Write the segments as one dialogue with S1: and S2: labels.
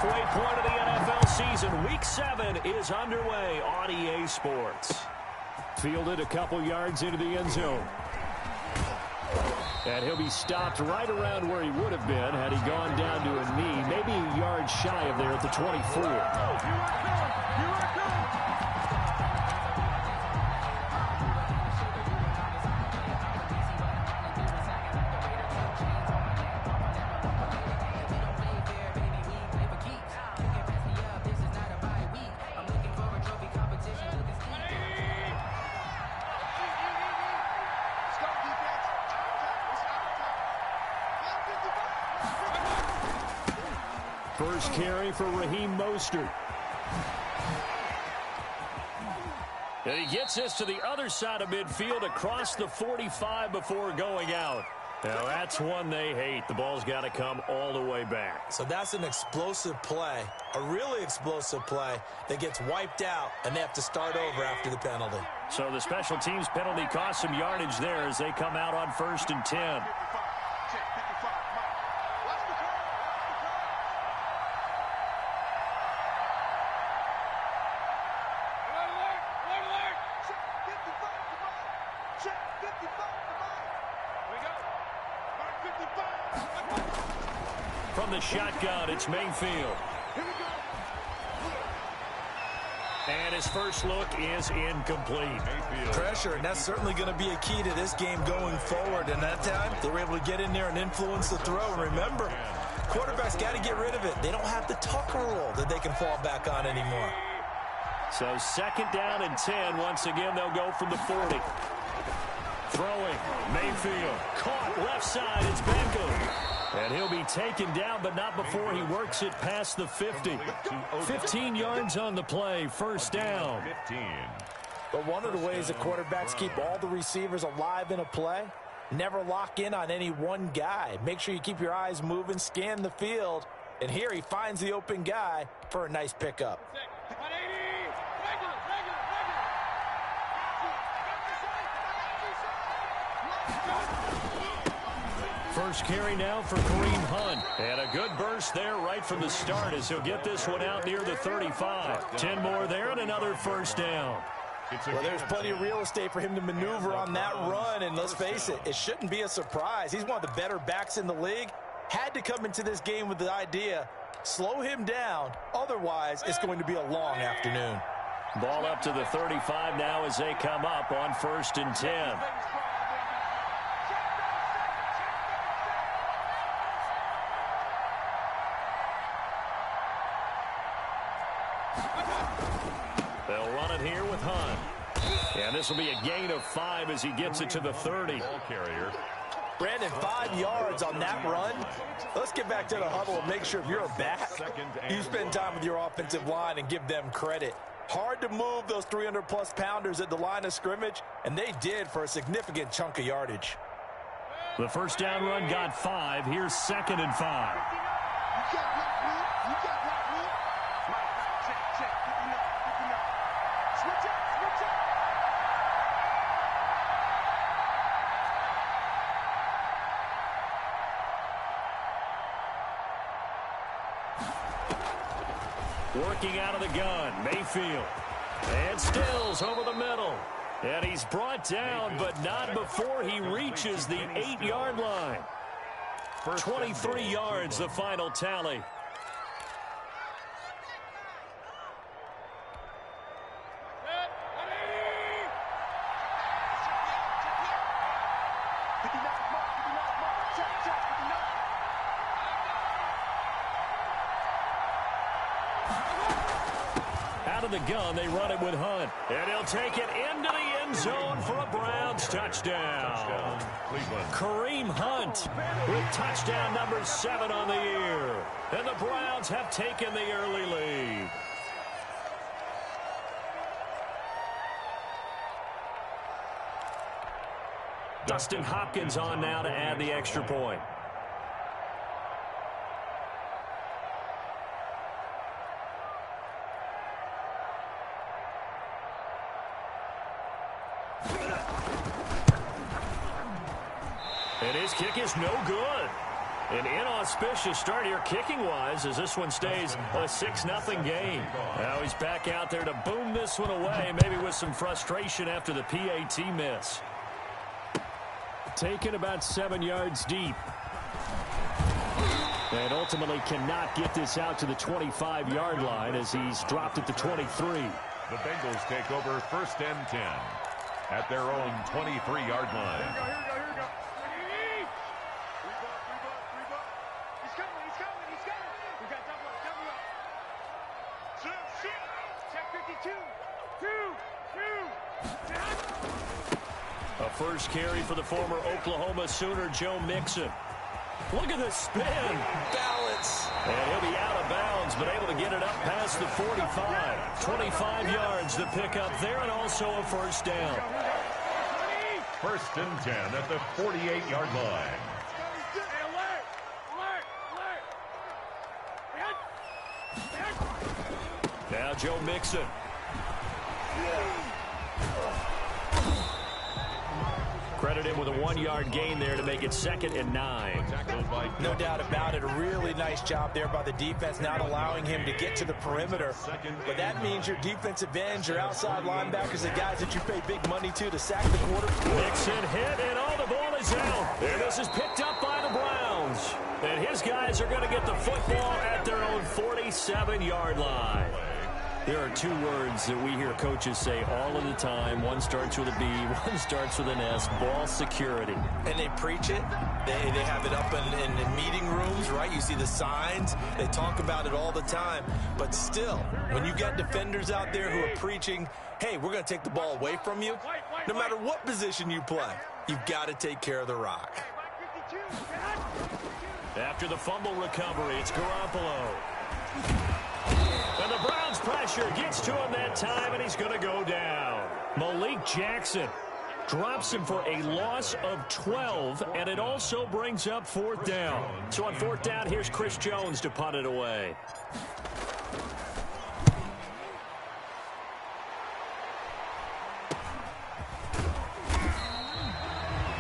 S1: halfway point of the NFL season. Week 7 is underway on EA Sports. Fielded a couple yards into the end zone. And he'll be stopped right around where he would have been had he gone down to a knee, maybe a yard shy of there at the 24. First carry for Raheem Mostert. And he gets this to the other side of midfield across the 45 before going out. Now that's one they hate. The ball's got to come all the way back.
S2: So that's an explosive play, a really explosive play that gets wiped out, and they have to start over after the penalty.
S1: So the special teams penalty costs some yardage there as they come out on 1st and 10. From the shotgun, it's Mayfield. And his first look is incomplete.
S2: Pressure, and that's certainly going to be a key to this game going forward. And that time, they were able to get in there and influence the throw. And remember, quarterbacks got to get rid of it. They don't have the Tucker rule that they can fall back on anymore.
S1: So 2nd down and 10. Once again, they'll go from the 40. Throwing, Mayfield. Caught left side, it's Beckham. And he'll be taken down, but not before he works it past the 50. 15 yards on the play, 1st down.
S2: But one of the ways that quarterbacks keep all the receivers alive in a play, never lock in on any one guy. Make sure you keep your eyes moving, scan the field. And here he finds the open guy for a nice pickup.
S1: First carry now for Kareem Hunt. And a good burst there right from the start as he'll get this one out near the 35. 10 more there and another 1st down.
S2: Well, there's plenty of real estate for him to maneuver on that run. And let's face it, it shouldn't be a surprise. He's one of the better backs in the league. Had to come into this game with the idea, slow him down. Otherwise, it's going to be a long afternoon.
S1: Ball up to the 35 now as they come up on 1st and 10. They'll run it here with Hunt. And this will be a gain of 5 as he gets it to the 30.
S2: Brandon, 5 yards on that run. Let's get back to the huddle and make sure if you're a back, you spend time with your offensive line and give them credit. Hard to move those 300-plus pounders at the line of scrimmage, and they did for a significant chunk of yardage.
S1: The 1st down run got 5. Here's 2nd and 5. Working out of the gun, Mayfield. And Stills over the middle. And he's brought down, but not before he reaches the 8-yard line. 23 yards, the final tally. Out of the gun, they run it with Hunt. And he'll take it into the end zone for a Browns touchdown. Kareem Hunt with touchdown number 7 on the year. And the Browns have taken the early lead. Dustin Hopkins on now to add the extra point. And his kick is no good. An inauspicious start here kicking-wise as this one stays a 6-0 game. Now he's back out there to boom this one away, maybe with some frustration after the PAT miss. Taken about 7 yards deep. And ultimately cannot get this out to the 25-yard line as he's dropped at the 23.
S3: The Bengals take over 1st and 10 at their own 23-yard line.
S4: Here we go. He's coming. We got double up. Check 52.
S1: A first carry for the former Oklahoma Sooner, Joe Mixon. Look at this spin.
S2: Balance.
S1: And he'll be out of bounds, but able to get it up past the 45. 25 yards to pick up there, and also a first down.
S3: 1st and 10 at the 48-yard line.
S1: Now Joe Mixon. Credit him with a 1-yard gain there to make it 2nd and 9.
S2: No doubt about it. A really nice job there by the defense, not allowing him to get to the perimeter. But that means your defensive ends, your outside linebackers, the guys that you pay big money to sack the quarterback.
S1: Mixon hit, and the ball is out. And this is picked up by the Browns. And his guys are going to get the football at their own 47-yard line. There are 2 words that we hear coaches say all of the time. One starts with a B, one starts with an S, ball security.
S2: And they preach it. They have it up in meeting rooms, right? You see the signs. They talk about it all the time. But still, when you got defenders out there who are preaching, hey, we're going to take the ball away from you, no matter what position you play, you've got to take care of the rock.
S1: After the fumble recovery, it's Garoppolo. And the Browns pressure gets to him that time, and he's going to go down. Malik Jackson drops him for a loss of 12, and it also brings up 4th down. So on 4th down, here's Chris Jones to punt it away.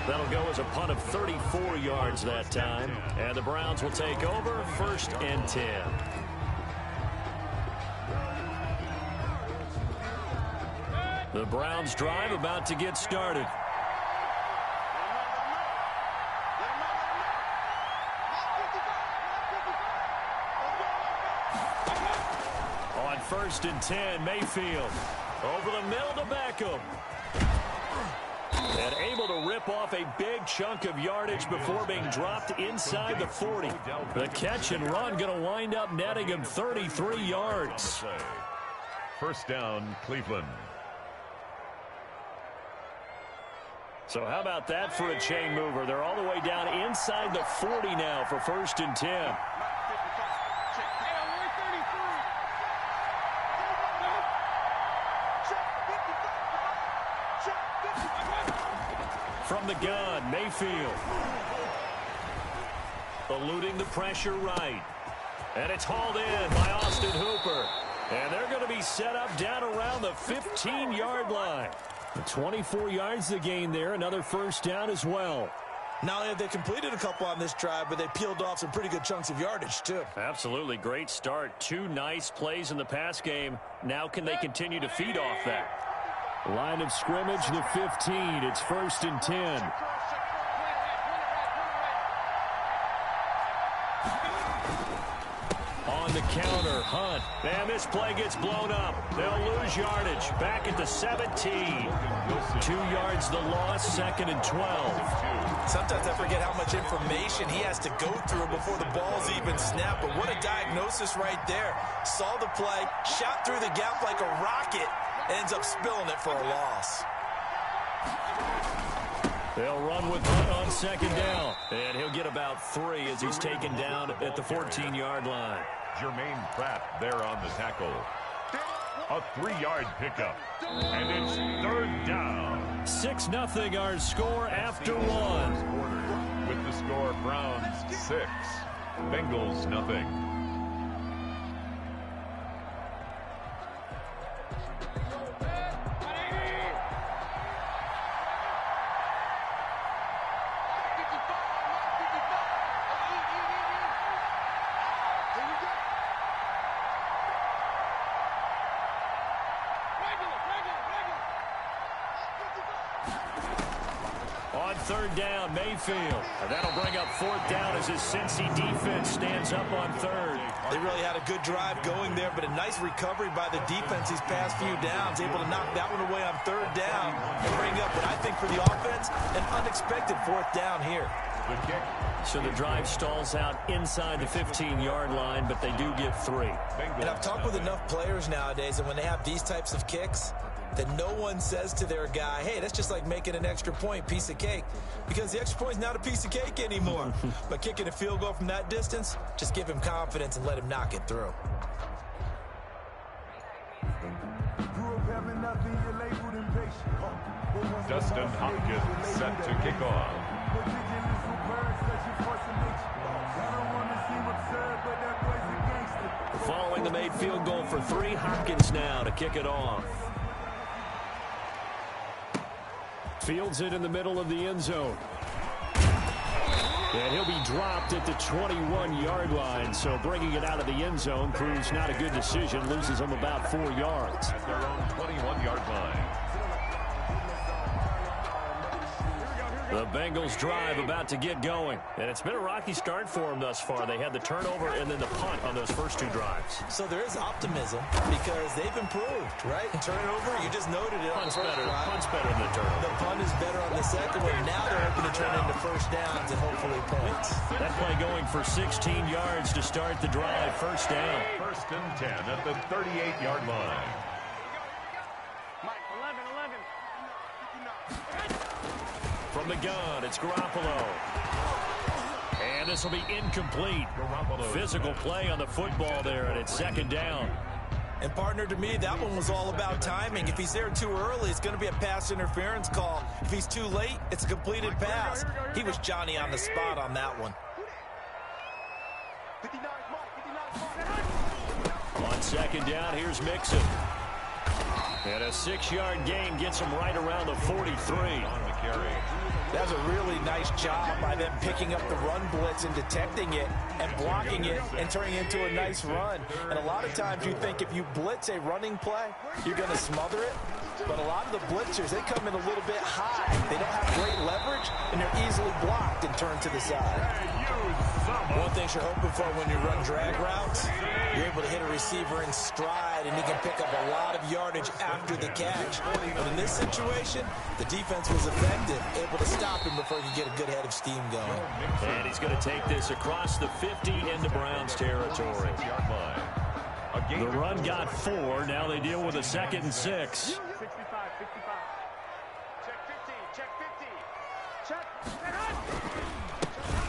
S1: That'll go as a punt of 34 yards that time, and the Browns will take over 1st and 10. The Browns drive about to get started. On 1st and 10, Mayfield. Over the middle to Beckham. And able to rip off a big chunk of yardage before being dropped inside the 40. The catch and run going to wind up netting him 33 yards.
S3: 1st down, Cleveland.
S1: So how about that for a chain mover? They're all the way down inside the 40 now for 1st and 10. From the gun, Mayfield. Eluding the pressure right. And it's hauled in by Austin Hooper. And they're going to be set up down around the 15-yard line. 24 yards to gain there. Another first down as well.
S2: Not only have they completed a couple on this drive, but they peeled off some pretty good chunks of yardage, too.
S1: Absolutely. Great start. 2 nice plays in the pass game. Now can they continue to feed off that? Line of scrimmage, the 15. It's 1st and 10. On the counter, Hunt. And this play gets blown up. They'll lose yardage. Back at the 17. 2 yards the loss, 2nd and 12.
S2: Sometimes I forget how much information he has to go through before the ball's even snapped. But what a diagnosis right there. Saw the play, shot through the gap like a rocket, ends up spilling it for a loss.
S1: They'll run with Hunt on 2nd down. And he'll get about 3 as he's taken down at the 14-yard line.
S3: Jermaine Pratt there on the tackle. A 3-yard pickup. And it's 3rd down.
S1: 6-0 our score after 1.
S3: With the score, Browns 6, Bengals nothing.
S1: third down, Mayfield. And that'll bring up fourth down as his Cincy defense stands up on third.
S2: They really had a good drive going there, but a nice recovery by the defense these past few downs, able to knock that one away on third down and bring up what I think for the offense, an unexpected fourth down here.
S1: So the drive stalls out inside the 15-yard line, but they do get 3.
S2: And I've talked with enough players nowadays, and when they have these types of kicks, that no one says to their guy, hey, that's just like making an extra point, piece of cake, because the extra point is not a piece of cake anymore. But kicking a field goal from that distance, just give him confidence and let him knock it through.
S3: Dustin Hopkins set to kick off.
S1: Following the made field goal for 3, Hopkins now to kick it off. Fields it in the middle of the end zone. And he'll be dropped at the 21-yard line, so bringing it out of the end zone proves not a good decision, loses him about 4 yards.
S3: At their own 21-yard line.
S1: The Bengals drive about to get going. And it's been a rocky start for them thus far. They had the turnover and then the punt on those first 2 drives.
S2: So there is optimism because they've improved, right? Turnover, you just noted it on the first drive.
S1: Punt's better than the turnover.
S2: The punt is better on the second one. Now they're hoping to turn into first downs and hopefully points.
S1: That play going for 16 yards to start the drive. First down.
S3: First and 10 at the 38-yard line.
S4: Mike, 11.
S1: From the gun, it's Garoppolo. And this will be incomplete. Physical play on the football there, and it's second down.
S2: And partner, to me, that one was all about timing. If he's there too early, it's going to be a pass interference call. If he's too late, it's a completed pass. He was Johnny on the spot on that one.
S4: 59, Mike.
S1: On second down, here's Mixon. And a 6-yard gain gets him right around the 43.
S3: On the carry.
S2: That was a really nice job by them picking up the run blitz and detecting it and blocking it and turning it into a nice run. And a lot of times you think if you blitz a running play, you're going to smother it. But a lot of the blitzers, they come in a little bit high. They don't have great leverage, and they're easily blocked and turned to the side. One thing you're hoping for when you run drag routes, you're able to hit a receiver in stride, and he can pick up a lot of yardage after the catch. But in this situation, the defense was effective, able to stop him before he could get a good head of steam going.
S1: And he's going to take this across the 50 into Browns territory. The run got 4. Now they deal with a 2nd and 6.
S4: 65. Check 50.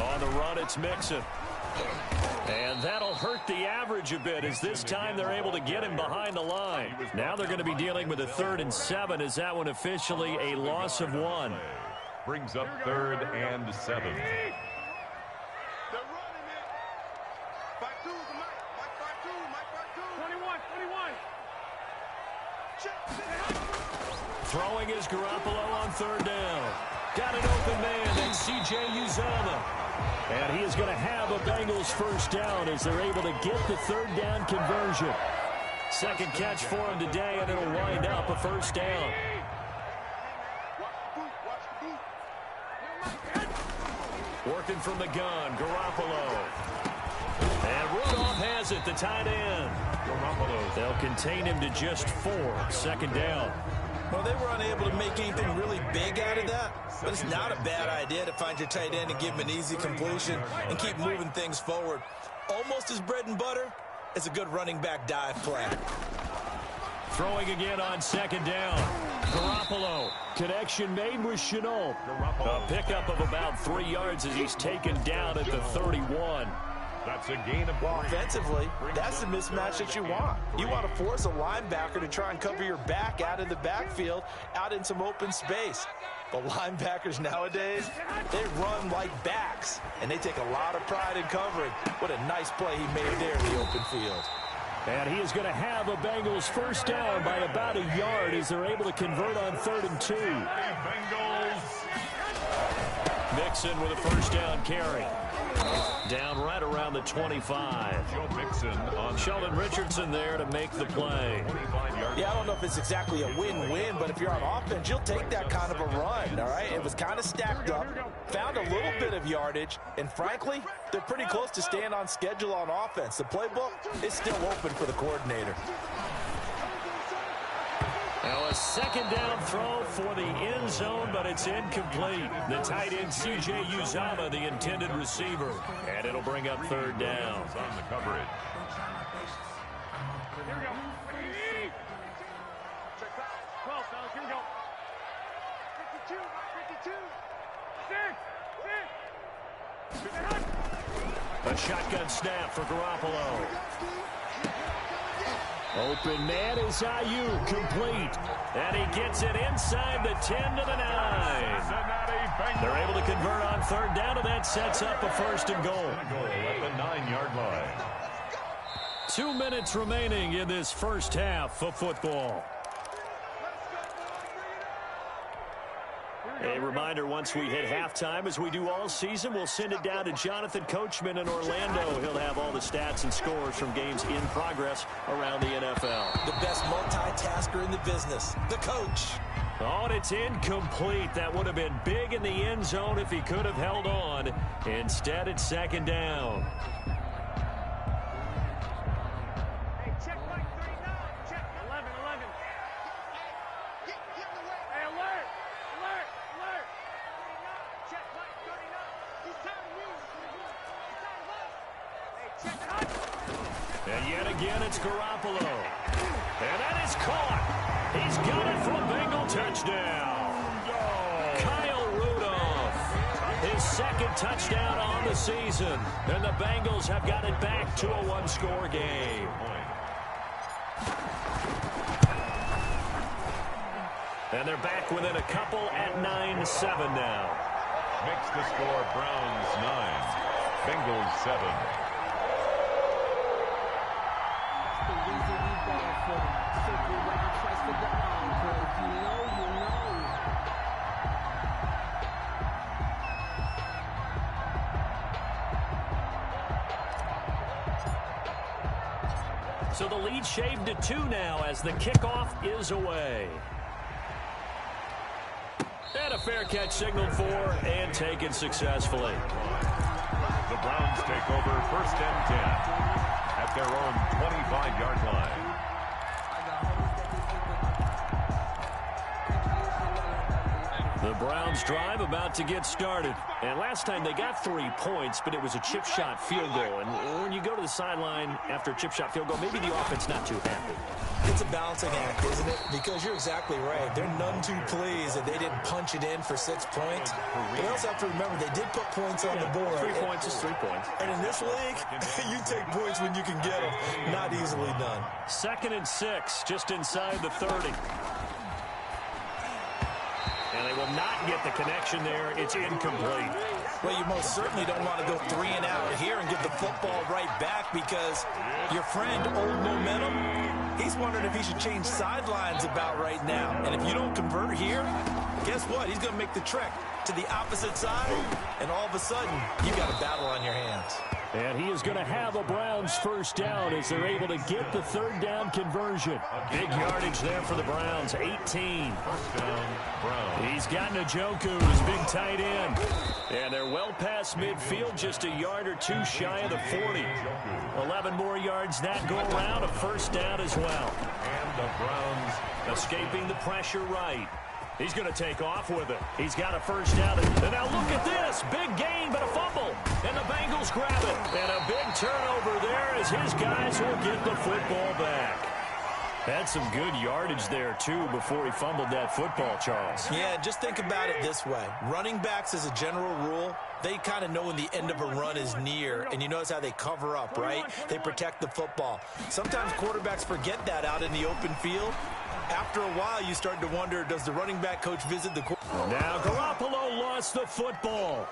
S1: On the run, it's Mixon. And that'll hurt the average a bit as this time they're able to get him behind the line. Now they're going to be dealing with a 3rd and 7 as that one officially a loss of 1.
S3: Brings up 3rd and 7.
S4: They're running it. Back two, Mike. Mike, back two. 21. Check.
S1: Throwing is Garoppolo on 3rd down. Got an open man, and C.J. Uzomah. And he is going to have a Bengals first down as they're able to get the 3rd down conversion. Second catch for him today, and it'll wind up a first down. Working from the gun, Garoppolo. And Rudolph has it, the tight end. They'll contain him to just 4. Second down.
S2: Well, they were unable to make anything really big out of that, but it's not a bad idea to find your tight end and give him an easy completion and keep moving things forward. Almost as bread and butter as a good running back dive play.
S1: Throwing again on second down. Garoppolo. Connection made with Shenault. A pickup of about 3 yards as he's taken down at the 31.
S3: That's a gain of 3.
S2: Offensively, that's the mismatch that you want. You want to force a linebacker to try and cover your back out of the backfield, out in some open space. The linebackers nowadays, they run like backs, and they take a lot of pride in covering. What a nice play he made there in the open field.
S1: And he is going to have a Bengals first down by about a yard as they're able to convert on 3rd and 2.
S3: Bengals.
S1: Mixon with a first down carry. Down right around the 25.
S3: Joe Mixon on
S1: Sheldon Richardson there to make the play.
S2: Yeah, I don't know if it's exactly a win-win, but if you're on offense, you'll take that kind of a run, all right? It was kind of stacked up, found a little bit of yardage, and frankly, they're pretty close to staying on schedule on offense. The playbook is still open for the coordinator.
S1: Now a second down throw for the end zone, but it's incomplete. The tight end C.J. Uzomah, the intended receiver, and it'll bring up third down.
S3: on the coverage.
S4: Here we go. Check back. 12, fellas. Here we go. 52. 52. 6.
S1: A shotgun snap for Garoppolo. Open man is Ayuk, complete. And he gets it inside the 10 to the 9. They're able to convert on third down, and that sets up a first and goal.
S3: At the 9-yard line.
S1: 2 minutes remaining in this first half of football. A reminder, once we hit halftime, as we do all season, we'll send it down to Jonathan Coachman in Orlando. He'll have all the stats and scores from games in progress around the NFL.
S2: The best multitasker in the business, the coach.
S1: Oh, and it's incomplete. That would have been big in the end zone if he could have held on. Instead, it's second down.
S4: Hey, check Mike 39. Check 11. Hey, alert. Check Mike 39. He's tired of you. He's tired of us. Hey, check it.
S1: And yet again, it's Garoppolo. And that is caught. He's got it for a Bengal touchdown. Kyle Rudolph, his second touchdown on the season. And the Bengals have got it back to a one-score game. And they're back within a couple at 9-7 now.
S3: Makes the score Browns 9, Bengals 7.
S1: So the lead shaved to 2 now as the kickoff is away. And a fair catch signaled for and taken successfully.
S3: The Browns take over first and 10 at their own 25-yard line.
S1: The Browns drive about to get started. And last time they got 3 points, but it was a chip shot field goal. And when you go to the sideline after a chip shot field goal, maybe the offense not too happy.
S2: It's a balancing act, isn't it? Because you're exactly right. They're none too pleased that they didn't punch it in for 6 points. But you also have to remember they did put points on the board.
S1: 3 points is 3 points.
S2: And in this league, you take points when you can get them. Not easily done.
S1: 2nd and 6, just inside the 30. And they will not get the connection there. It's incomplete.
S2: Well, you most certainly don't want to go 3 and out here and give the football right back because your friend, Old Momentum, he's wondering if he should change sidelines about right now. And if you don't convert here, guess what? He's going to make the trek to the opposite side, and all of a sudden, you got a battle on your hands.
S1: And he is going to have a Browns first down as they're able to get the third down conversion. Big yardage there for the Browns, 18.
S3: First down, Browns.
S1: He's got Njoku, his big tight end. And they're well past midfield, just a yard or 2 shy of the 40. 11 more yards that go around, a first down as well.
S3: And the Browns
S1: escaping the pressure right. He's going to take off with it. He's got a first down. And now look at this. Big gain, but a fumble. And the Bengals grab it. And a big turnover there as his guys will get the football back. Had some good yardage there, too, before he fumbled that football, Charles.
S2: Yeah, just think about it this way. Running backs, as a general rule, they kind of know when the end of a run is near, and you notice how they cover up, right? They protect the football. Sometimes quarterbacks forget that out in the open field. After a while, you start to wonder, does the running back coach visit the
S1: Now Garoppolo lost the football.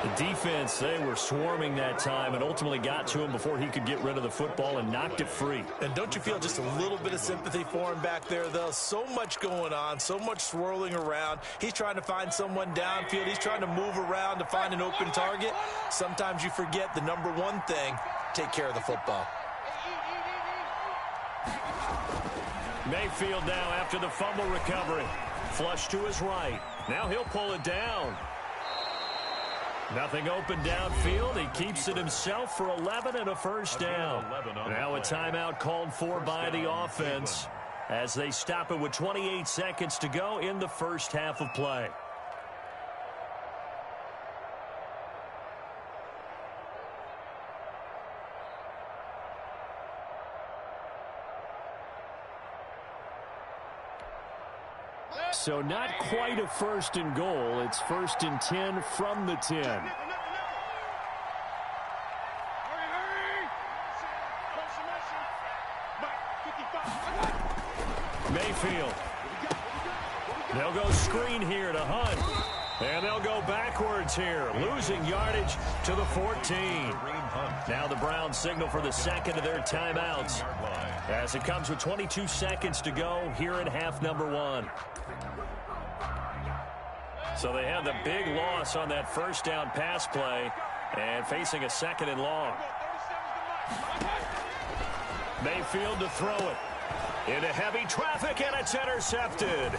S1: The defense, they were swarming that time and ultimately got to him before he could get rid of the football and knocked it free.
S2: And don't you feel just a little bit of sympathy for him back there, though? So much going on, so much swirling around. He's trying to find someone downfield. He's trying to move around to find an open target. Sometimes you forget the number one thing, take care of the football.
S1: Mayfield now after the fumble recovery. Flush to his right. Now he'll pull it down. Nothing open downfield. He keeps it himself for 11 and a first down. Now a timeout called for by the offense as they stop it with 28 seconds to go in the first half of play. So not quite a first and goal. It's first and 10 from the 10. Mayfield. They'll go screen here to Hunt. And they'll go backwards here, losing yardage to the 14. Now the Browns signal for the second of their timeouts as it comes with 22 seconds to go here in half number 1. So they had the big loss on that first down pass play and facing a second and long. Mayfield to throw it into heavy traffic, and it's intercepted.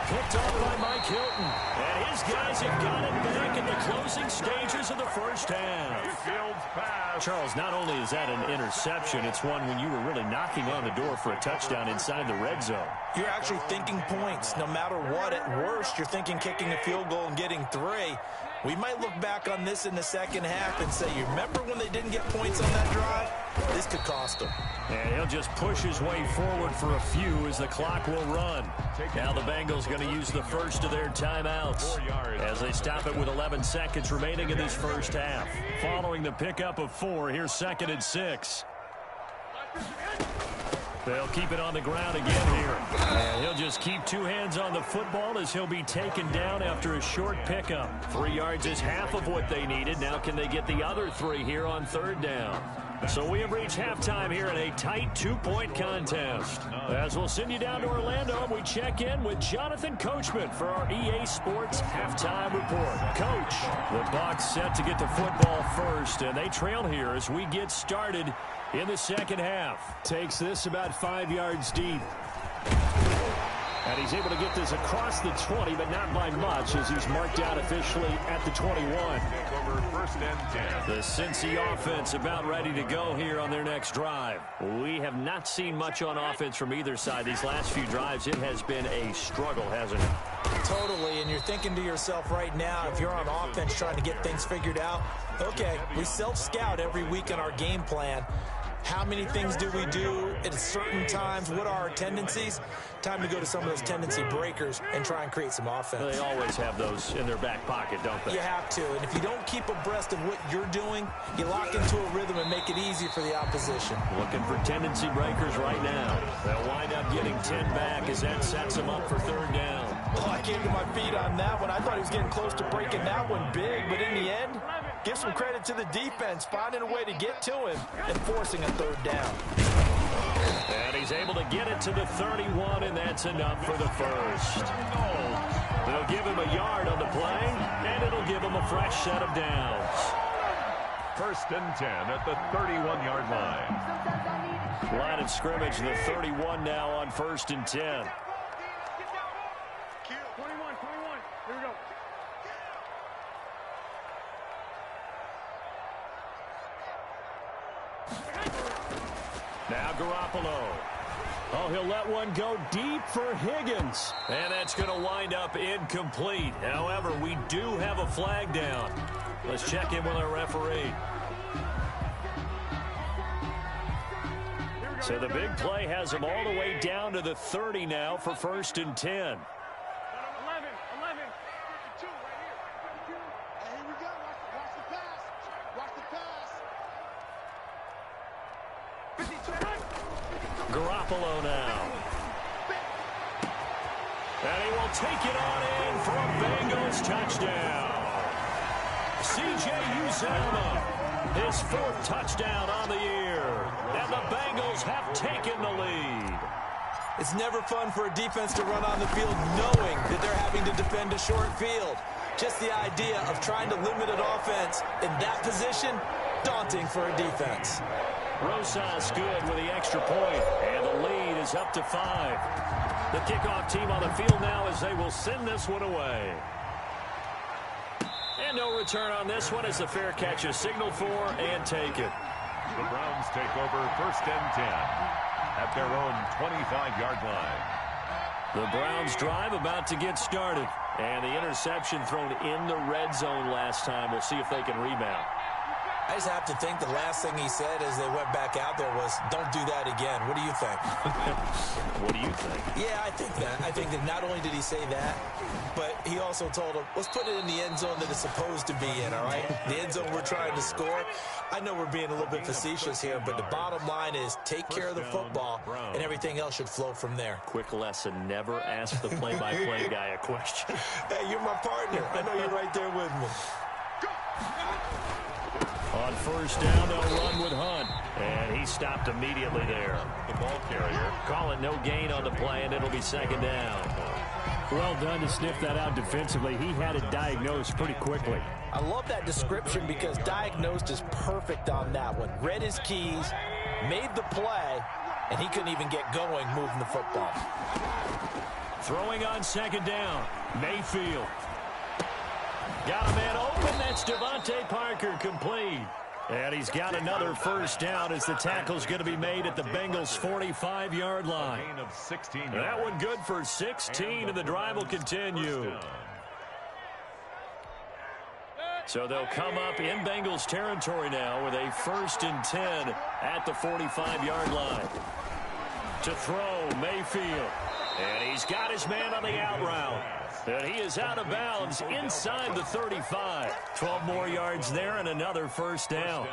S1: Picked off by Mike Hilton. And his guys have got it back in the closing stages of the first half. Charles, not only is that an interception, it's one when you were really knocking on the door for a touchdown inside the red zone.
S2: You're actually thinking points. No matter what, at worst, you're thinking kicking a field goal and getting 3. We might look back on this in the second half and say, you remember when they didn't get points on that drive? This could cost them.
S1: And he'll just push his way forward for a few as the clock will run. Now the Bengals going to use the first of their timeouts as they stop it with 11 seconds remaining in this first half. Following the pickup of 4, here's second and 6. They'll keep it on the ground again here. And he'll just keep 2 hands on the football as he'll be taken down after a short pickup. 3 yards is half of what they needed. Now can they get the other 3 here on third down? So we have reached halftime here in a tight 2-point contest. As we'll send you down to Orlando, we check in with Jonathan Coachman for our EA Sports Halftime Report. Coach, the Bucs set to get the football first, and they trail here as we get started in the second half. Takes this about 5 yards deep. And he's able to get this across the 20, but not by much as he's marked out officially at the 21.
S3: First and 10.
S1: The Cincy offense about ready to go here on their next drive. We have not seen much on offense from either side. These last few drives, it has been a struggle, hasn't it?
S2: Totally, and you're thinking to yourself right now, if you're on offense trying to get things figured out, okay, we self-scout every week in our game plan. How many things do we do at certain times? What are our tendencies? Time to go to some of those tendency breakers and try and create some offense.
S1: They always have those in their back pocket, don't they?
S2: You have to, and if you don't keep abreast of what you're doing, you lock into a rhythm and make it easy for the opposition.
S1: Looking for tendency breakers right now. They'll wind up getting 10 back as that sets them up for third down.
S2: Oh, I came to my feet on that one. I thought he was getting close to breaking that one big, but in the end, give some credit to the defense, finding a way to get to him and forcing a third down.
S1: And he's able to get it to the 31, and that's enough for the first. They'll give him a yard on the play, and it'll give him a fresh set of downs.
S3: First and 10 at the 31-yard line.
S1: Line of scrimmage, the 31 now on first and 10.
S4: 21, here we go.
S1: Now Garoppolo. Oh, he'll let one go deep for Higgins. And that's going to wind up incomplete. However, we do have a flag down. Let's check in with our referee. So the big play has him all the way down to the 30 now for first and 10.
S4: 11, 52 right here. And here we go. Watch the pass. Watch the pass. 52.
S1: Garoppolo now. And he will take it on in for a Bengals touchdown. C.J. Uzomah, his 4th touchdown on the year. And the Bengals have taken the lead.
S2: It's never fun for a defense to run on the field knowing that they're having to defend a short field. Just the idea of trying to limit an offense in that position, daunting for a defense.
S1: Rosas good with the extra point, and the lead is up to 5. The kickoff team on the field now as they will send this one away. And no return on this one as the fair catch is signaled for and taken.
S3: The Browns take over 1st and 10 at their own 25-yard line.
S1: The Browns drive about to get started. And the interception thrown in the red zone last time. We'll see if they can rebound.
S2: I just have to think the last thing he said as they went back out there was, don't do that again. What do you think?
S1: What do you think?
S2: Yeah, I think that. I think that not only did he say that, but he also told him, let's put it in the end zone that it's supposed to be in, all right? The end zone we're trying to score. I know we're being a little bit facetious here, but the bottom line is take care of the football, and everything else should flow from there.
S1: Quick lesson, never ask the play-by-play guy a question.
S2: Hey, you're my partner. I know you're right there with me.
S1: On 1st down, they'll run with Hunt. And he stopped immediately there.
S3: The ball carrier.
S1: Call it no gain on the play, and it'll be 2nd down. Well done to sniff that out defensively. He had it diagnosed pretty quickly.
S2: I love that description because diagnosed is perfect on that one. Read his keys, made the play, and he couldn't even get going moving the football.
S1: Throwing on 2nd down, Mayfield. Got a man open. That's Devontae Parker complete. And he's got another 1st down as the tackle's going to be made at the Bengals' 45-yard line.
S3: A gain of 16 yards.
S1: That one good for 16, and the drive will continue. So they'll come up in Bengals territory now with a 1st and 10 at the 45-yard line. To throw, Mayfield. And he's got his man on the out route. And he is out of bounds inside the 35. 12 more yards there and another 1st down.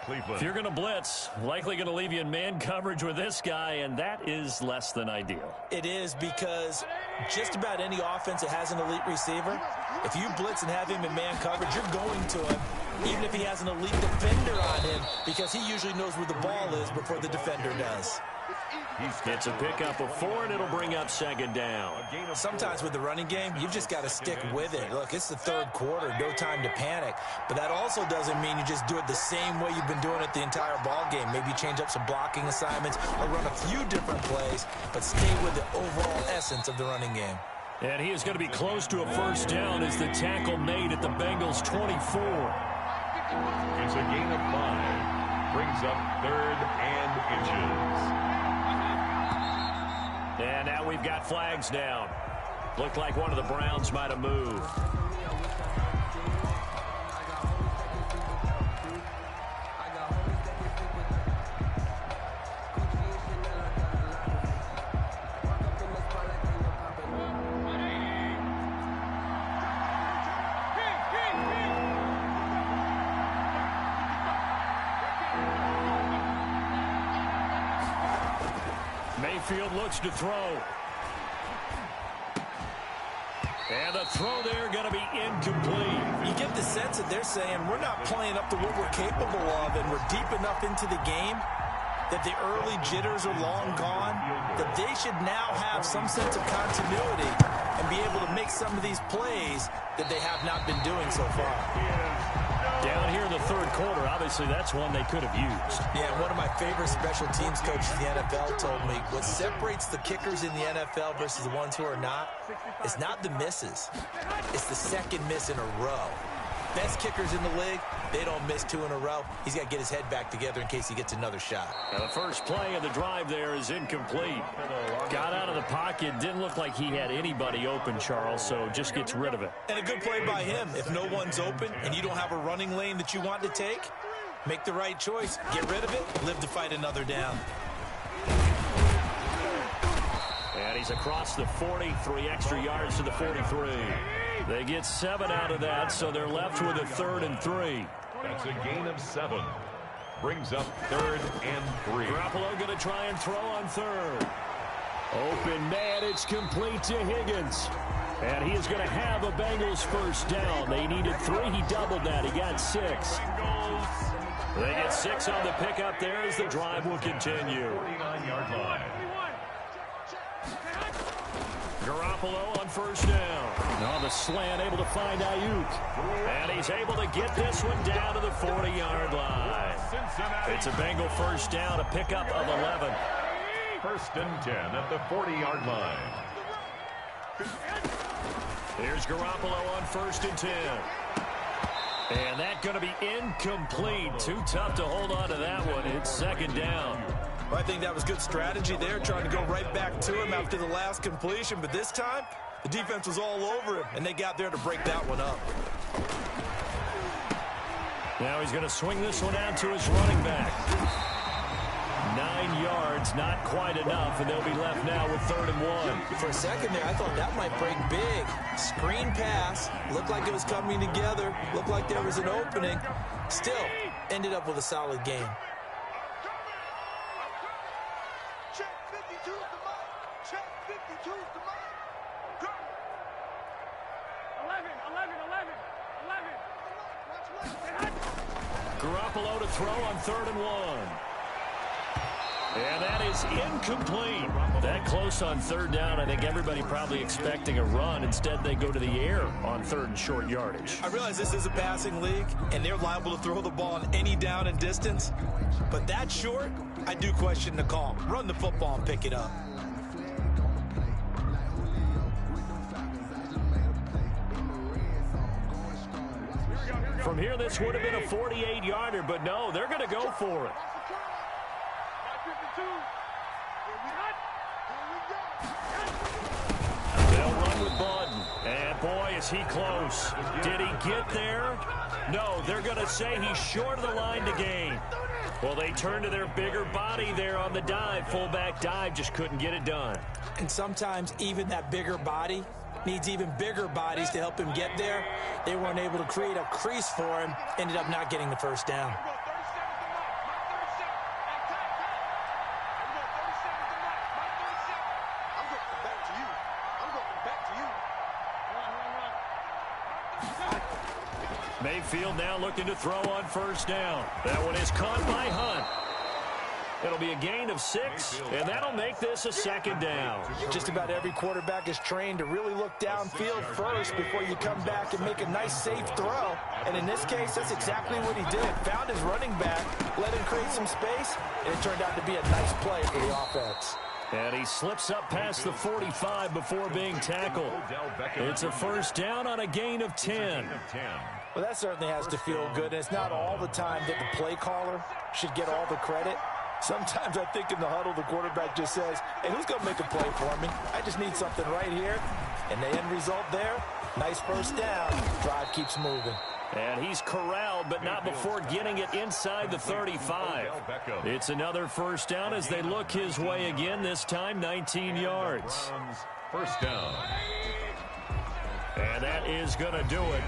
S1: If you're going to blitz, likely going to leave you in man coverage with this guy, and that is less than ideal.
S2: It is because just about any offense that has an elite receiver, if you blitz and have him in man coverage, you're going to him, even if he has an elite defender on him, because he usually knows where the ball is before the defender does.
S1: It's a pickup of 4, and it'll bring up 2nd down.
S2: Sometimes with the running game, you've just got to stick with it. Look, it's the 3rd quarter, no time to panic. But that also doesn't mean you just do it the same way you've been doing it the entire ball game. Maybe change up some blocking assignments or run a few different plays, but stay with the overall essence of the running game.
S1: And he is going to be close to a 1st down as the tackle made at the Bengals' 24.
S3: It's a gain of 5. Brings up 3rd and inches.
S1: And now we've got flags down. Looked like one of the Browns might have moved. Mayfield looks to throw. And the throw there going to be incomplete.
S2: You get the sense that they're saying we're not playing up to what we're capable of, and we're deep enough into the game that the early jitters are long gone, that they should now have some sense of continuity and be able to make some of these plays that they have not been doing so far.
S1: Down here in the 3rd quarter, obviously that's one they could have used.
S2: Yeah, one of my favorite special teams coaches in the NFL told me what separates the kickers in the NFL versus the ones who are not is not the misses. It's the 2nd miss in a row. Best kickers in the league, they don't miss 2 in a row. He's got to get his head back together in case he gets another shot.
S1: Now the first play of the drive there is incomplete. Got out of the pocket. Didn't look like he had anybody open, Charles, so just gets rid of it.
S2: And a good play by him. If no one's open and you don't have a running lane that you want to take, make the right choice. Get rid of it. Live to fight another down.
S1: And he's across the 40, 3 extra yards to the 43. They get 7 out of that, so they're left with a 3rd and 3.
S3: That's a gain of 7. Brings up 3rd and 3.
S1: Garoppolo going to try and throw on 3rd. Open man, it's complete to Higgins. And he is going to have a Bengals first down. They needed 3. He doubled that. He got 6. They get 6 on the pickup there as the drive will continue.
S3: 49-yard line.
S1: Garoppolo on first down. On the slant, able to find Ayuk. And he's able to get this one down to the 40-yard line. It's a Bengal first down, a pickup of 11.
S3: First and 10 at the 40-yard line.
S1: Here's Garoppolo on first and 10. And that's going to be incomplete. Too tough to hold on to that one. It's second down.
S2: Well, I think that was good strategy there, trying to go right back to him after the last completion. But this time, the defense was all over him, and they got there to break that one up.
S1: Now he's going to swing this one out to his running back. 9 yards, not quite enough, and they'll be left now with 3rd and 1.
S2: For a second there, I thought that might break big. Screen pass, looked like it was coming together, looked like there was an opening. Still, ended up with a solid game.
S4: Check 52 is the mark. Check 52 is the mark. Go. 11.
S1: Garoppolo to throw on 3rd and 1. And that is incomplete. That close on 3rd down. I think everybody probably expecting a run. Instead, they go to the air on 3rd and short yardage.
S2: I realize this is a passing league, and they're liable to throw the ball on any down and distance. But that short, I do question the call. Run the football and pick it up.
S1: From here, this would have been a 48-yarder, but no, they're going to go for it. They'll run with Button. And boy, is he close. Did he get there? No, they're going to say he's short of the line to gain. Well, they turn to their bigger body there on the dive. Fullback dive, just couldn't get it done.
S2: And sometimes even that bigger body needs even bigger bodies to help him get there. They weren't able to create a crease for him. Ended up not getting the first down.
S1: Mayfield now looking to throw on first down. That one is caught by Hunt. It'll be a gain of 6, and that'll make this a 2nd down.
S2: Just about every quarterback is trained to really look downfield first before you come back and make a nice, safe throw. And in this case, that's exactly what he did. Found his running back, let him create some space, and it turned out to be a nice play for the offense.
S1: And he slips up past the 45 before being tackled. It's a first down on a gain of 10.
S2: Well, that certainly has to feel good. And it's not all the time that the play caller should get all the credit. Sometimes I think in the huddle, the quarterback just says, hey, who's going to make a play for me? I just need something right here. And the end result there, nice first down. Drive keeps moving.
S1: And he's corralled, but not before getting it inside the 35. It's another first down as they look his way again, this time 19 yards.
S3: First down.
S1: And that is going to do it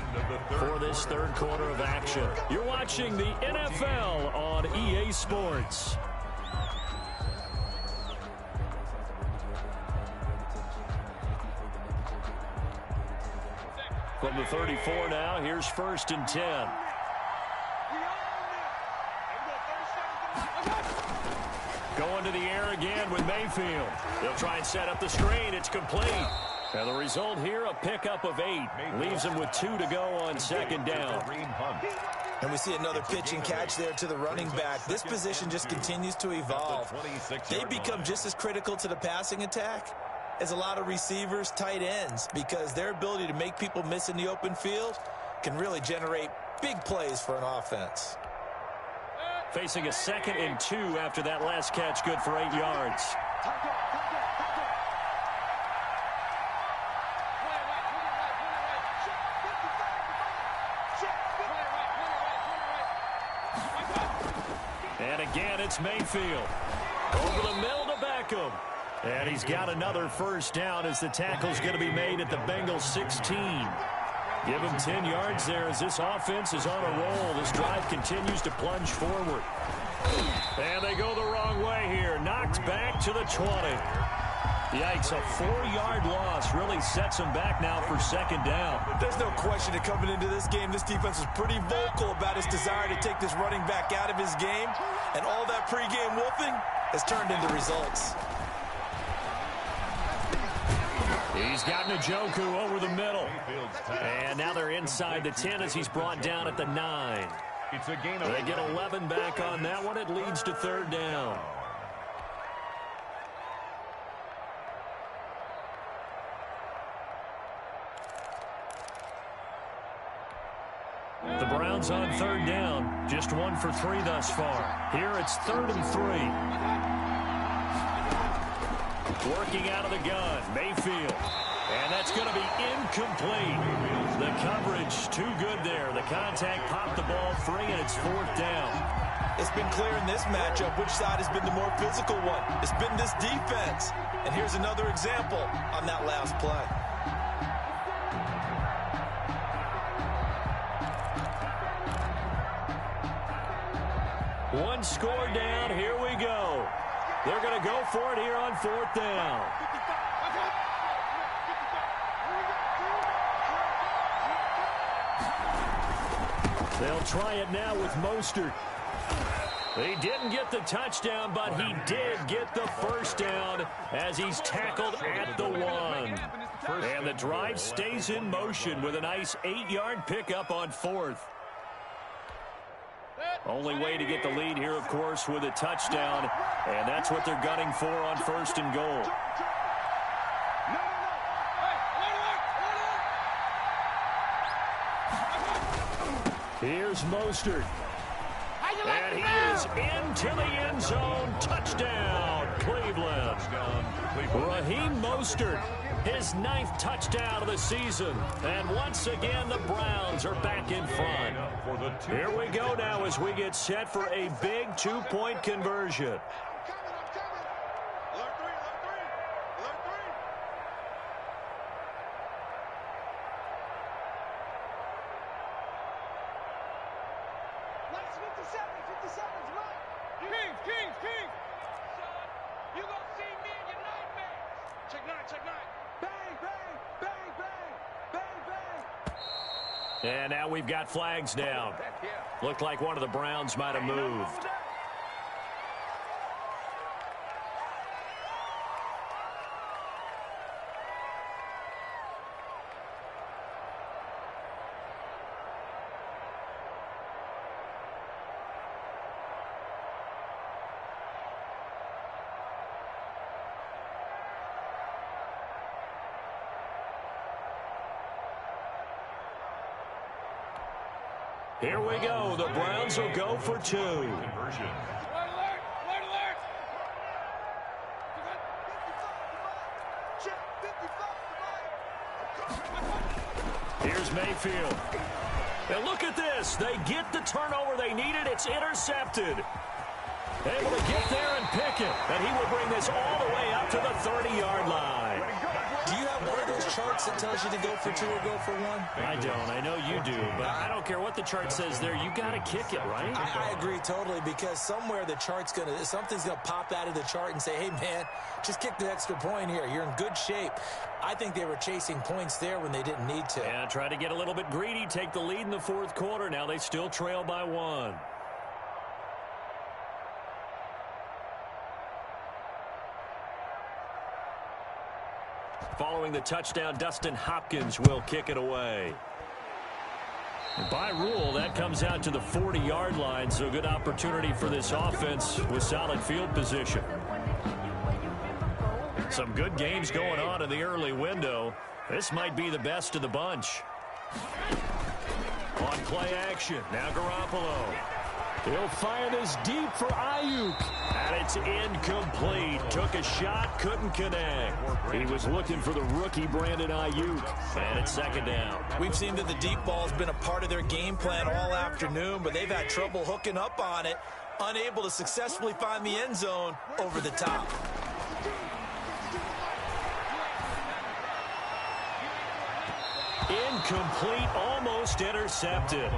S1: for this 3rd quarter of action. You're watching the NFL on EA Sports. From the 34 now, here's 1st and 10. Going to the air again with Mayfield. They'll try and set up the screen. It's complete. And the result here, a pickup of 8. Leaves them with 2 to go on 2nd down.
S2: And we see another pitch and catch there to the running back. This position just continues to evolve. They become just as critical to the passing attack as a lot of receivers, tight ends, because their ability to make people miss in the open field can really generate big plays for an offense.
S1: Facing a 2nd and 2 after that last catch, good for 8 yards. And again, it's Mayfield. Over the middle to Beckham. And he's got another first down as the tackle's going to be made at the Bengals 16. Give him 10 yards there as this offense is on a roll. This drive continues to plunge forward. And they go the wrong way here. Knocked back to the 20. Yikes, a 4-yard loss really sets them back now for second down.
S2: There's no question that coming into this game, this defense was pretty vocal about his desire to take this running back out of his game, and all that pregame wolfing has turned into results.
S1: He's got Njoku over the middle. And now they're inside the 10 as he's brought down at the 9. They get 11 back on that one. It leads to third down. The Browns on third down. Just 1 for 3 thus far. Here it's 3rd and 3. Working out of the gun, Mayfield. And that's going to be incomplete. The coverage too good there. The contact popped the ball free, and it's 4th down.
S2: It's been clear in this matchup which side has been the more physical one. It's been this defense. And here's another example on that last play.
S1: One score down. Here we go. They're going to go for it here on 4th down. They'll try it now with Mostert. He didn't get the touchdown, but he did get the first down as he's tackled at the 1. And the drive stays in motion with a nice 8-yard pickup on 4th. Only way to get the lead here, of course, with a touchdown. And that's what they're gunning for on 1st and goal. Here's Mostert. And he is into the end zone. Touchdown, Cleveland. Raheem Mostert, his 9th touchdown of the season. And once again, the Browns are back in front. Here we go now as we get set for a big 2-point conversion. And now we've got flags down. Looked like one of the Browns might have moved. Here we go. The Browns will go for 2. Here's Mayfield. And look at this. They get the turnover they needed. It's intercepted. Able to get there and pick it. And he will bring this all the way up to the 30-yard line.
S2: Do you have one of those charts that tells you to go for 2 or go for 1?
S1: I don't. I know you do. But I don't care what the chart says there. You got to kick it, right?
S2: I agree totally, because somewhere the chart's something's going to pop out of the chart and say, hey, man, just kick the extra point here. You're in good shape. I think they were chasing points there when they didn't need to.
S1: Yeah, try to get a little bit greedy, take the lead in the 4th quarter. Now they still trail by 1. Following the touchdown, Dustin Hopkins will kick it away. By rule, that comes out to the 40-yard line, so a good opportunity for this offense with solid field position. Some good games going on in the early window. This might be the best of the bunch. On play action, now Garoppolo. He'll fire this deep for Ayuk. And it's incomplete. Took a shot, couldn't connect. He was looking for the rookie Brandon Ayuk. And it's 2nd down.
S2: We've seen that the deep ball has been a part of their game plan all afternoon, but they've had trouble hooking up on it, unable to successfully find the end zone over the top.
S1: Incomplete, almost intercepted.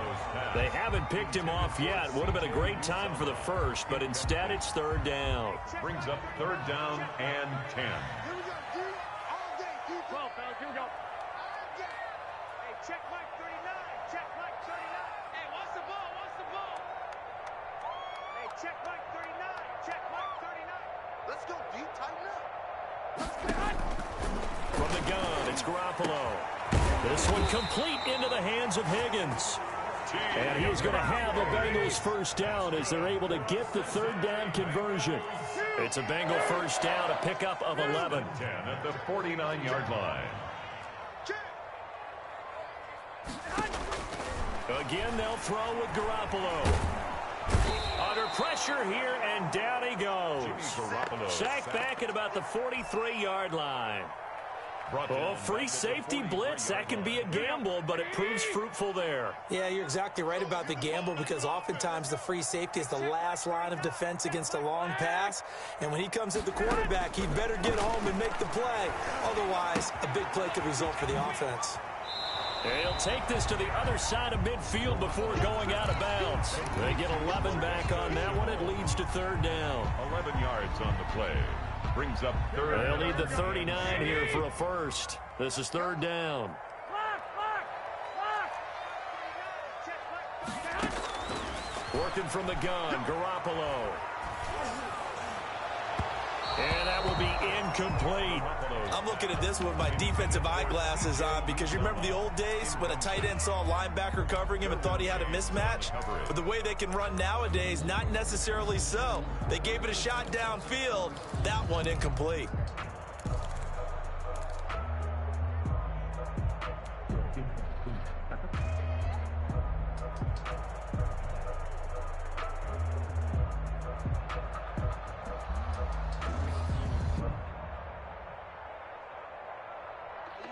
S1: They haven't picked him off yet. Would have been a great time for the first, but instead it's third down.
S3: Brings up third down and 10.
S4: Here we go, D. All day, defense.
S5: 12, fellas, here we go.
S4: All day.
S5: Hey, check Mike 39. Check Mike 39. Hey, what's the ball? What's the ball? Hey, check Mike 39. Check Mike 39.
S4: Let's go, D. Tighten up. Let's go.
S1: From the gun, it's Garoppolo. This one complete into the hands of Higgins. And he's going to have the Bengals first down as they're able to get the third down conversion. It's a Bengal first down, a pickup of 11.
S3: 10 at the 49-yard line.
S1: Again, they'll throw with Garoppolo. Under pressure here, and down he goes. Sacked back at about the 43-yard line. Oh, free safety blitz. That can be a gamble, but it proves fruitful there.
S2: Yeah, you're exactly right about the gamble because oftentimes the free safety is the last line of defense against a long pass. And when he comes at the quarterback, he'd better get home and make the play. Otherwise, a big play could result for the offense.
S1: They'll take this to the other side of midfield before going out of bounds. They get 11 back on that one. It leads to third down.
S3: 11 yards on the play. Brings up third.
S1: They'll need the 39 here for a first. This is third down. Working from the gun, Garoppolo. And that will be incomplete.
S2: I'm looking at this with my defensive eyeglasses on because you remember the old days when a tight end saw a linebacker covering him and thought he had a mismatch? But the way they can run nowadays, not necessarily so. They gave it a shot downfield. That one incomplete.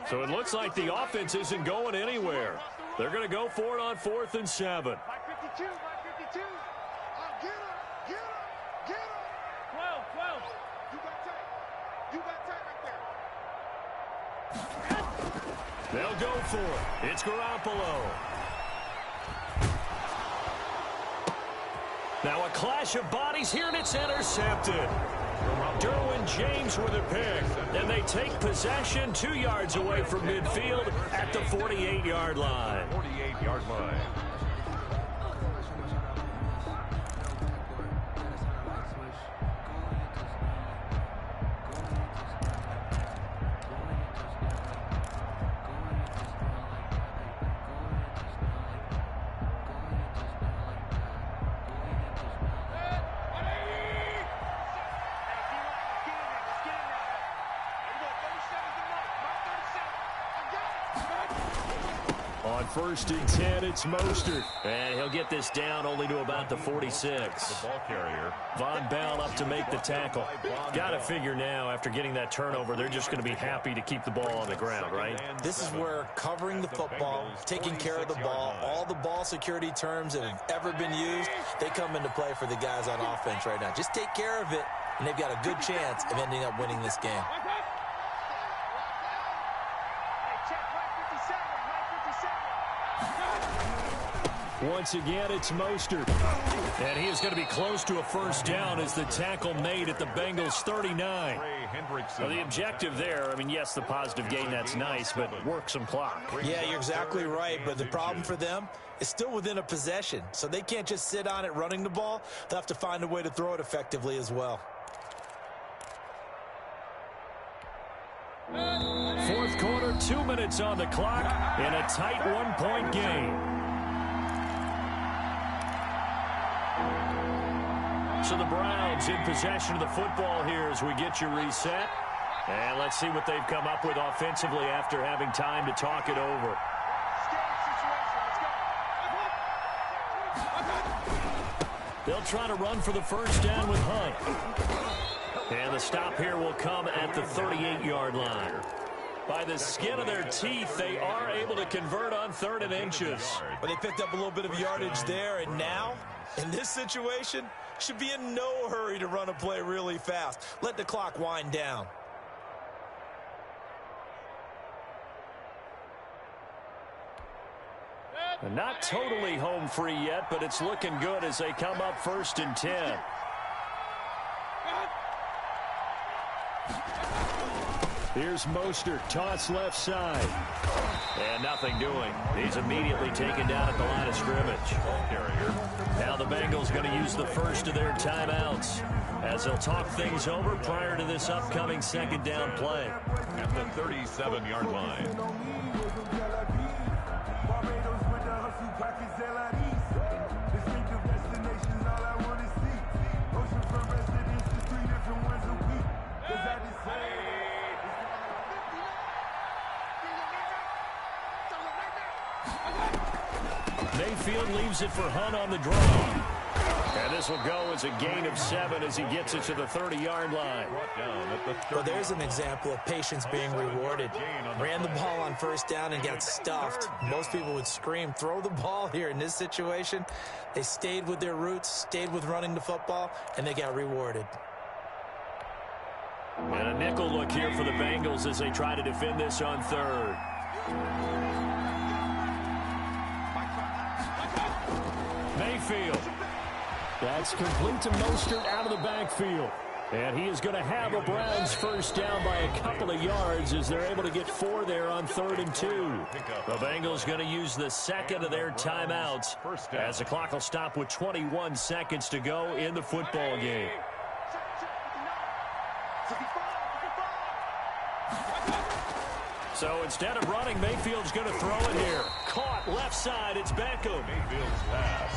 S1: So it looks like the offense isn't going anywhere. They're going to go for it on 4th and 7.
S5: Mike 52, Mike 52.
S4: Get him. Get him. Get him.
S5: 12, 12.
S4: You got tight. You got tight right there.
S1: They'll go for it. It's Garoppolo. Now a clash of bodies here, and it's intercepted. Derwin James with a pick. And they take possession 2 yards away from midfield at the 48-yard line.
S3: 48-yard line.
S1: On 1st and 10, it's Mostert. And he'll get this down only to about the 46.
S3: The ball carrier.
S1: Von Bell up to make the tackle. Got to figure now, after getting that turnover, they're just going to be happy to keep the ball on the ground, right?
S2: This is where covering the football, taking care of the ball, all the ball security terms that have ever been used, they come into play for the guys on offense right now. Just take care of it, and they've got a good chance of ending up winning this game.
S1: Once again, it's Mostert. And he is going to be close to a first down as the tackle made at the Bengals 39. Now, the objective there, I mean, yes, the positive gain, that's nice, but work some clock.
S2: Yeah, you're exactly right, but the problem for them is still within a possession, so they can't just sit on it running the ball. They'll have to find a way to throw it effectively as well.
S1: Fourth quarter, 2 minutes on the clock in a tight one-point game. So the Browns in possession of the football here as we get you reset. And let's see what they've come up with offensively after having time to talk it over. They'll try to run for the first down with Hunt. And the stop here will come at the 38-yard line. By the skin of their teeth, they are able to convert on 3rd and inches.
S2: But they picked up a little bit of yardage there, and now, in this situation, should be in no hurry to run a play really fast. Let the clock wind down.
S1: Not totally home free yet, but it's looking good as they come up 1st and 10. Here's Mostert, toss left side. And nothing doing. He's immediately taken down at the line of scrimmage. Now the Bengals going to use the first of their timeouts as they'll talk things over prior to this upcoming 2nd down play.
S3: At the 37-yard line.
S1: Mayfield leaves it for Hunt on the draw. And this will go as a gain of 7 as he gets it to the 30-yard line.
S2: Well, there's an example of patience being rewarded. Ran the ball on 1st down and got stuffed. Most people would scream, throw the ball here. In this situation, they stayed with their roots, stayed with running the football, and they got rewarded.
S1: And a nickel look here for the Bengals as they try to defend this on 3rd. Mayfield. That's complete to Mostert out of the backfield. And he is going to have a Browns 1st down by a couple of yards as they're able to get 4 there on 3rd and 2. The Bengals going to use the 2nd of their timeouts as the clock will stop with 21 seconds to go in the football game. So instead of running, Mayfield's going to throw it here. Caught left side. It's Beckham.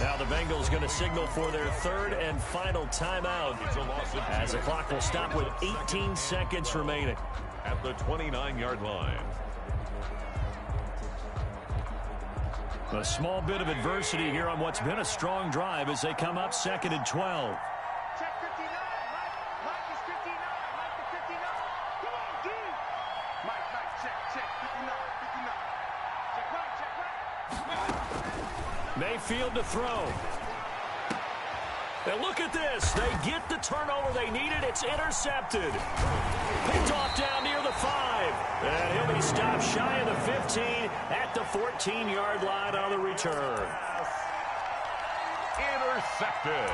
S1: Now the Bengals going to signal for their 3rd and final timeout as the clock will stop with 18 seconds remaining.
S3: At the 29-yard line.
S1: A small bit of adversity here on what's been a strong drive as they come up 2nd and 12.
S5: Check 59. Mike is 59. Mike is 59. Come on, D. Mike, check 59. 59. Check right.
S1: Mayfield to throw. And look at this. They get the turnover they needed. It's intercepted. Picked off down near the 5. And he'll be stopped shy of the 15 at the 14-yard line on the return.
S3: Intercepted.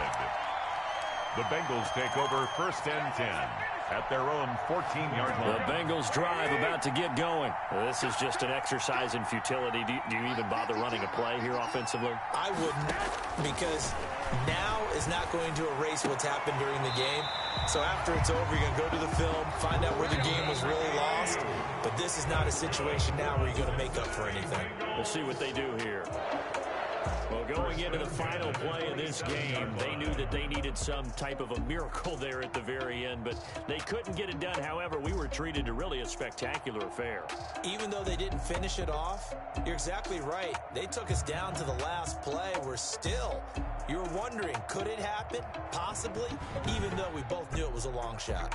S3: The Bengals take over 1st and 10 at their own 14-yard line.
S1: The Bengals drive about to get going. This is just an exercise in futility. Do you even bother running a play here offensively?
S2: I wouldn't, because now is not going to erase what's happened during the game. So after it's over, you're going to go to the film, find out where the game was really lost. But this is not a situation now where you're going to make up for anything.
S1: We'll see what they do here. Well, going into the final play of this game, they knew that they needed some type of a miracle there at the very end, but they couldn't get it done. However, we were treated to really a spectacular affair.
S2: Even though they didn't finish it off, you're exactly right. They took us down to the last play. You were wondering, could it happen? Possibly, even though we both knew it was a long shot.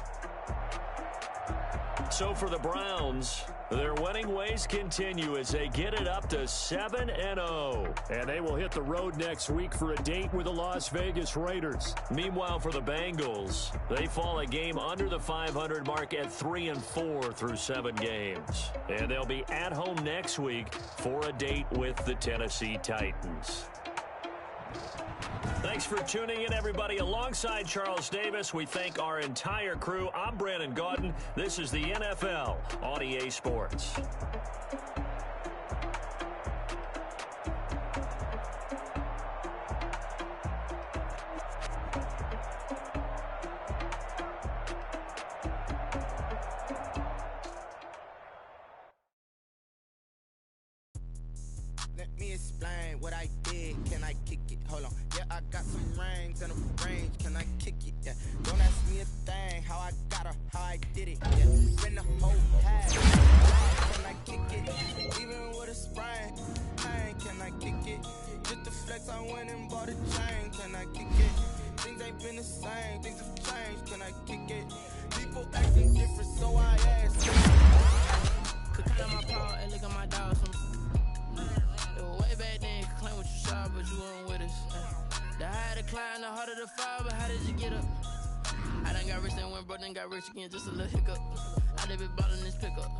S1: So for the Browns, their winning ways continue as they get it up to 7-0. And they will hit the road next week for a date with the Las Vegas Raiders. Meanwhile, for the Bengals, they fall a game under the 500 mark at 3-4 through 7 games. And they'll be at home next week for a date with the Tennessee Titans. Thanks for tuning in, everybody. Alongside Charles Davis, we thank our entire crew. I'm Brandon Gaudin. This is the NFL on EA Sports.
S6: Let me explain what I did. Can I kick it? Hold on. Yeah, I got some rings and a range. Can I kick it? Yeah. Don't ask me a thing. How I got her, how I did it. Yeah. Spend the whole half. Can I kick it? Even with a sprain. Can I kick it? Just to flex, I went and bought a chain. Can I kick it? Things ain't been the same. Things have changed. Can I kick it? People acting different, so I asked.
S7: Could cut on my paw and look at my dog. It was way back then, you could claim what you saw, but you weren't with us. The higher the climb, the harder the fall, but how did you get up? I done got rich and went my brother and got rich again, just a little hiccup. I done been ballin' this pickup.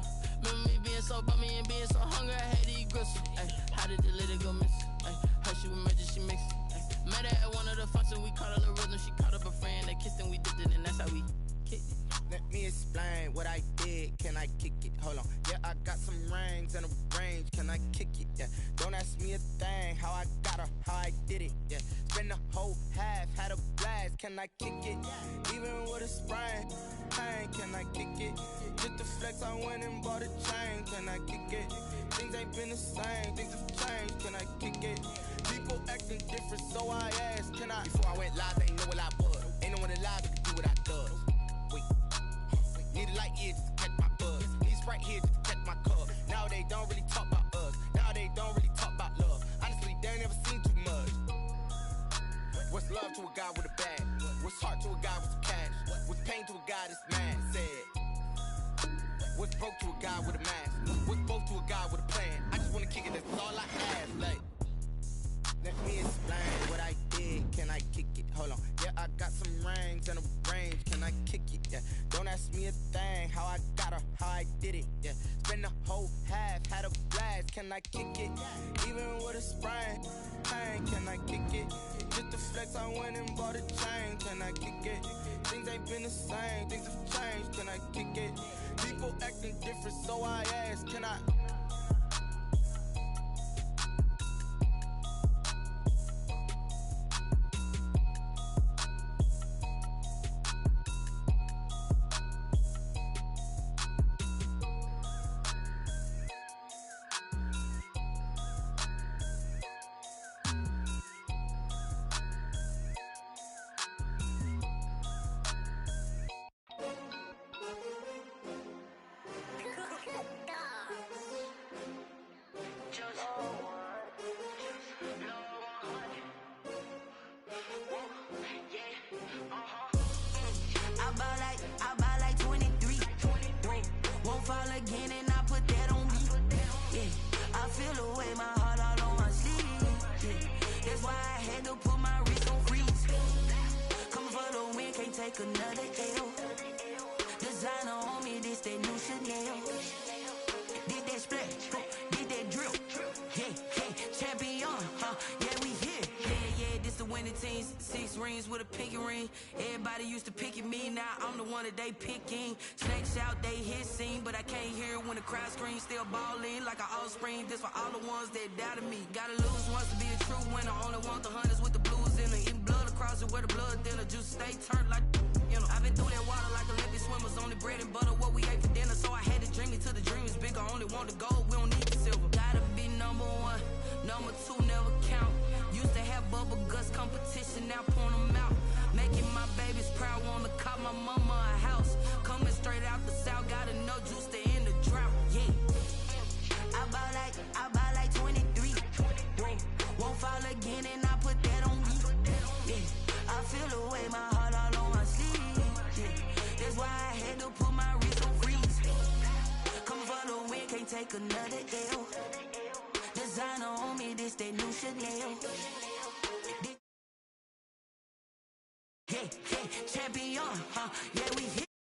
S7: Remember me being so bummy and being so hungry, I had to eat gristle. Ay, how did the lady go miss? Ay, her she was major, she mixed. Met her at one of the functions, we caught a little rhythm. She caught up a friend, they kissed and we dipped it, and that's how we kicked it.
S6: Let me explain what I did. Can I kick it? Hold on. Yeah, I got some rings and a range. Can I kick it? Yeah. Don't ask me a thing. How I got her, how I did it. Yeah. Spend the whole half, had a blast. Can I kick it? Even with a sprain, pain. Can I kick it? Just the flex, I went and bought a chain. Can I kick it? Things ain't been the same. Things have changed. Can I kick it? People acting different, so I asked. Can I? Before I went live, ain't know what I was. Ain't no one alive that could do what I does. Need a light here just to catch my buzz. Need Sprite here just to catch my cup. Now they don't really talk about us. Now they don't really talk about love. Honestly, they ain't never seen too much. What's love to a guy with a bag? What's heart to a guy with some cash? What's pain to a guy that's mad? Said. What's broke to a guy with a mask? What's both to a guy with a plan? I just wanna kick it, that's all I ask. Like, let me explain what I did. Can I kick it? Hold on. Yeah, I got some rings and a range. Can I kick it? Yeah. Don't ask me a thing. How I got her, how I did it. Yeah. Spend the whole half, had a blast. Can I kick it? Even with a sprain, pain. Can I kick it? Just the flex, I went and bought a chain. Can I kick it? Things ain't been the same. Things have changed. Can I kick it? People acting different, so I ask. Can I?
S8: I buy like 23. Won't fall again and I put that on me. Yeah, I feel the way, my heart all on my sleeve. Yeah, that's why I had to put my wrist on freeze. Coming for the win, can't take another L. Designer on me, this that new Chanel. Did that splash, did that drill. Yeah, champion, yeah, we here. Yeah, this the winning team. 6 rings with a pinky ring. Everybody used to picking me, now I'm the one that they picking. Snakes out, they hit scene, but I can't hear when the crowd screams. Still balling like an offspring. This for all the ones that doubted me. Gotta lose once to be a true winner. Only want the hunters with the blues in it. Eating blood across it where the blood thinner. Juice stay turned like, you know. I've been through that water like Olympic swimmers. Only bread and butter, what we ate for dinner. So I had to dream it till the dream is bigger. Only want the gold, we don't need the silver. Gotta be number 1, number 2 never count. Used to have bubble guts competition, now point them out. Making my babies proud, wanna cop my mama a house. Coming straight out the south, got enough juice to end the drought. Yeah, I buy like 23. Won't fall again and I put that on me. Yeah, I feel the way, my heart all on my sleeve. Yeah, that's why I had to put my wrist on freeze. Coming for the win, can't take another L. Designer on me, this that new Chanel. Yeah, champion, yeah, we here.